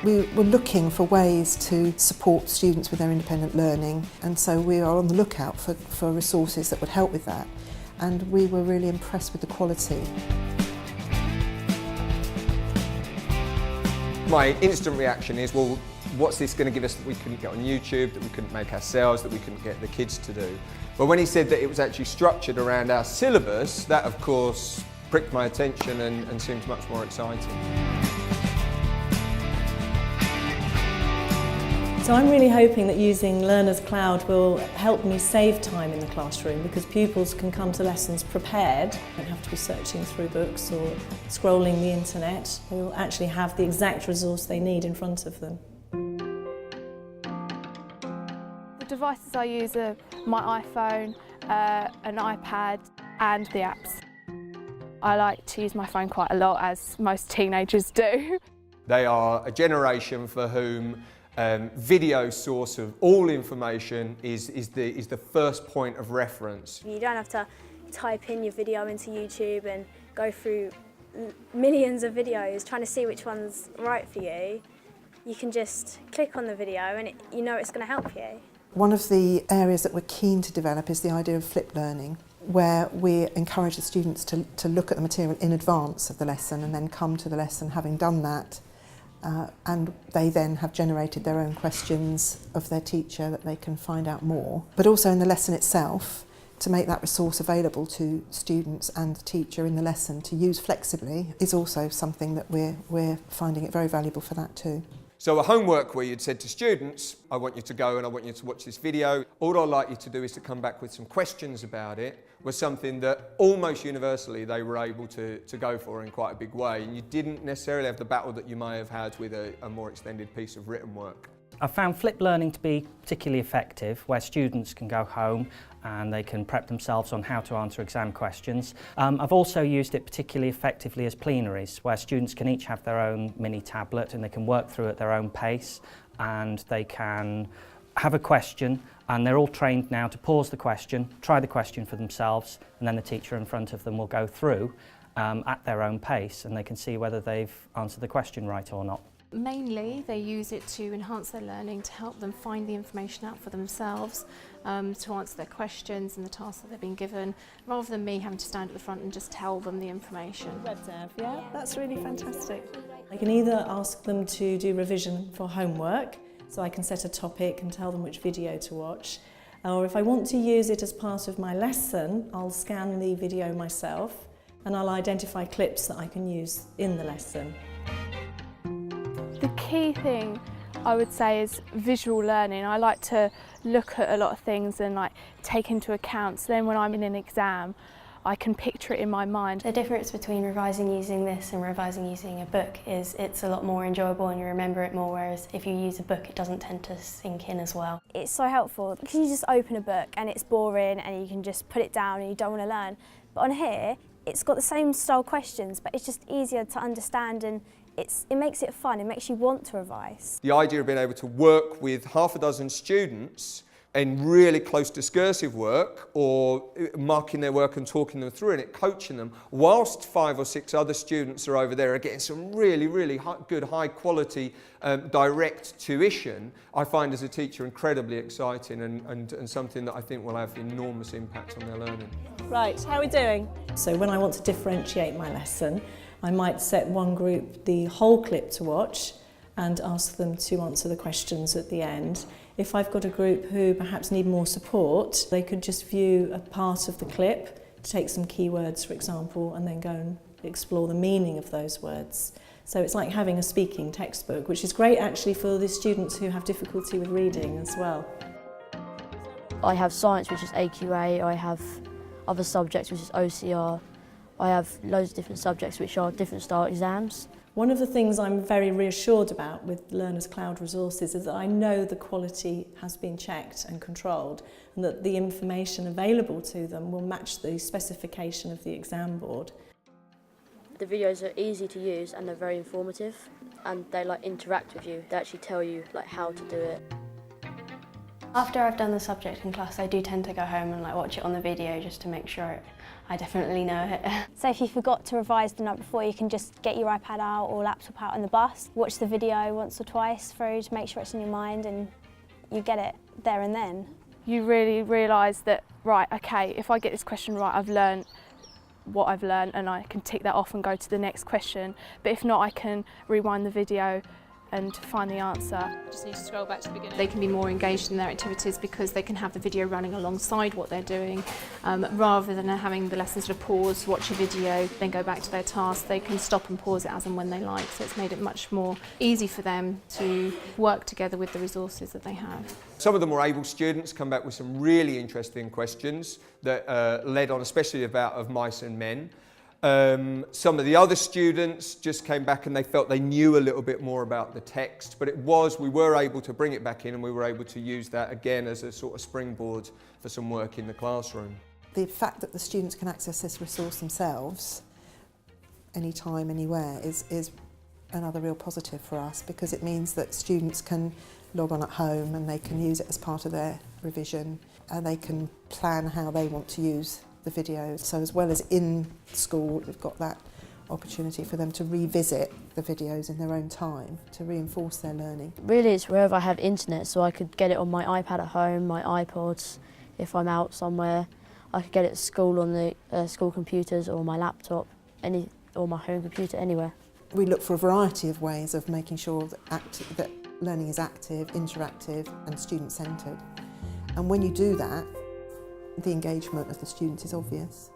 We were looking for ways to support students with their independent learning, and so we are on the lookout for resources that would help with that, and we were really impressed with the quality. My instant reaction is, well, what's this going to give us that we couldn't get on YouTube, that we couldn't make ourselves, that we couldn't get the kids to do? But when he said that it was actually structured around our syllabus, that of course pricked my attention and seems much more exciting. So I'm really hoping that using LearnersCloud will help me save time in the classroom, because pupils can come to lessons prepared. They don't have to be searching through books or scrolling the internet. They will actually have the exact resource they need in front of them. The devices I use are my iPhone, an iPad and the apps. I like to use my phone quite a lot, as most teenagers do. They are a generation for whom video source of all information is the first point of reference. You don't have to type in your video into YouTube and go through millions of videos trying to see which one's right for you. You can just click on the video and you know it's going to help you. One of the areas that we're keen to develop is the idea of flipped learning, where we encourage the students to look at the material in advance of the lesson and then come to the lesson having done that. And they then have generated their own questions of their teacher that they can find out more. But also in the lesson itself, to make that resource available to students and the teacher in the lesson to use flexibly is also something that we're finding it very valuable for that too. So a homework where you'd said to students, I want you to go and I want you to watch this video. All I'd like you to do is to come back with some questions about it, was something that almost universally they were able to go for in quite a big way. And you didn't necessarily have the battle that you may have had with a more extended piece of written work. I found flipped learning to be particularly effective, where students can go home and they can prep themselves on how to answer exam questions. I've also used it particularly effectively as plenaries, where students can each have their own mini tablet and they can work through at their own pace, and they can have a question, and they're all trained now to pause the question, try the question for themselves, and then the teacher in front of them will go through at their own pace, and they can see whether they've answered the question right or not. Mainly they use it to enhance their learning, to help them find the information out for themselves, to answer their questions and the tasks that they've been given, rather than me having to stand at the front and just tell them the information. Yeah, that's really fantastic. I can either ask them to do revision for homework, so I can set a topic and tell them which video to watch, or if I want to use it as part of my lesson, I'll scan the video myself and I'll identify clips that I can use in the lesson. The key thing I would say is visual learning. I like to look at a lot of things and take into account, so then when I'm in an exam I can picture it in my mind. The difference between revising using this and revising using a book is it's a lot more enjoyable and you remember it more, whereas if you use a book it doesn't tend to sink in as well. It's so helpful because you just open a book and it's boring and you can just put it down and you don't want to learn. But on here it's got the same style questions, but it's just easier to understand, and it makes it fun, it makes you want to revise. The idea of being able to work with half a dozen students in really close discursive work, or marking their work and talking them through it, coaching them, whilst 5 or 6 other students are over there are getting some really good, high quality direct tuition, I find as a teacher incredibly exciting and something that I think will have enormous impact on their learning. Right, how are we doing? So when I want to differentiate my lesson, I might set one group the whole clip to watch and ask them to answer the questions at the end. If I've got a group who perhaps need more support, they could just view a part of the clip, take some keywords for example, and then go and explore the meaning of those words. So it's like having a speaking textbook, which is great actually for the students who have difficulty with reading as well. I have science, which is AQA, I have other subjects, which is OCR. I have loads of different subjects which are different style exams. One of the things I'm very reassured about with LearnersCloud resources is that I know the quality has been checked and controlled, and that the information available to them will match the specification of the exam board. The videos are easy to use and they're very informative, and they interact with you. They actually tell you how to do it. After I've done the subject in class, I do tend to go home and watch it on the video just to make sure I definitely know it. So if you forgot to revise the night before, you can just get your iPad out or laptop out on the bus, watch the video once or twice through to make sure it's in your mind, and you get it there and then. You really realise that, right, okay, if I get this question right, I've learned what I've learned and I can tick that off and go to the next question. But if not, I can rewind the video and find the answer. Just need to scroll back to the beginning. They can be more engaged in their activities because they can have the video running alongside what they're doing, rather than having the lesson sort of pause, watch a video, then go back to their task. They can stop and pause it as and when they like, so it's made it much more easy for them to work together with the resources that they have. Some of the more able students come back with some really interesting questions that led on especially about of mice and men. Some of the other students just came back and they felt they knew a little bit more about the text, but we were able to bring it back in and we were able to use that again as a sort of springboard for some work in the classroom. The fact that the students can access this resource themselves anytime, anywhere is another real positive for us, because it means that students can log on at home and they can use it as part of their revision, and they can plan how they want to use the videos. So as well as in school, we've got that opportunity for them to revisit the videos in their own time to reinforce their learning. Really, it's wherever I have internet, so I could get it on my iPad at home, my iPods, if I'm out somewhere. I could get it at school on the school computers or my laptop, or my home computer, anywhere. We look for a variety of ways of making sure that learning is active, interactive and student-centred. And when you do that, the engagement of the students is obvious.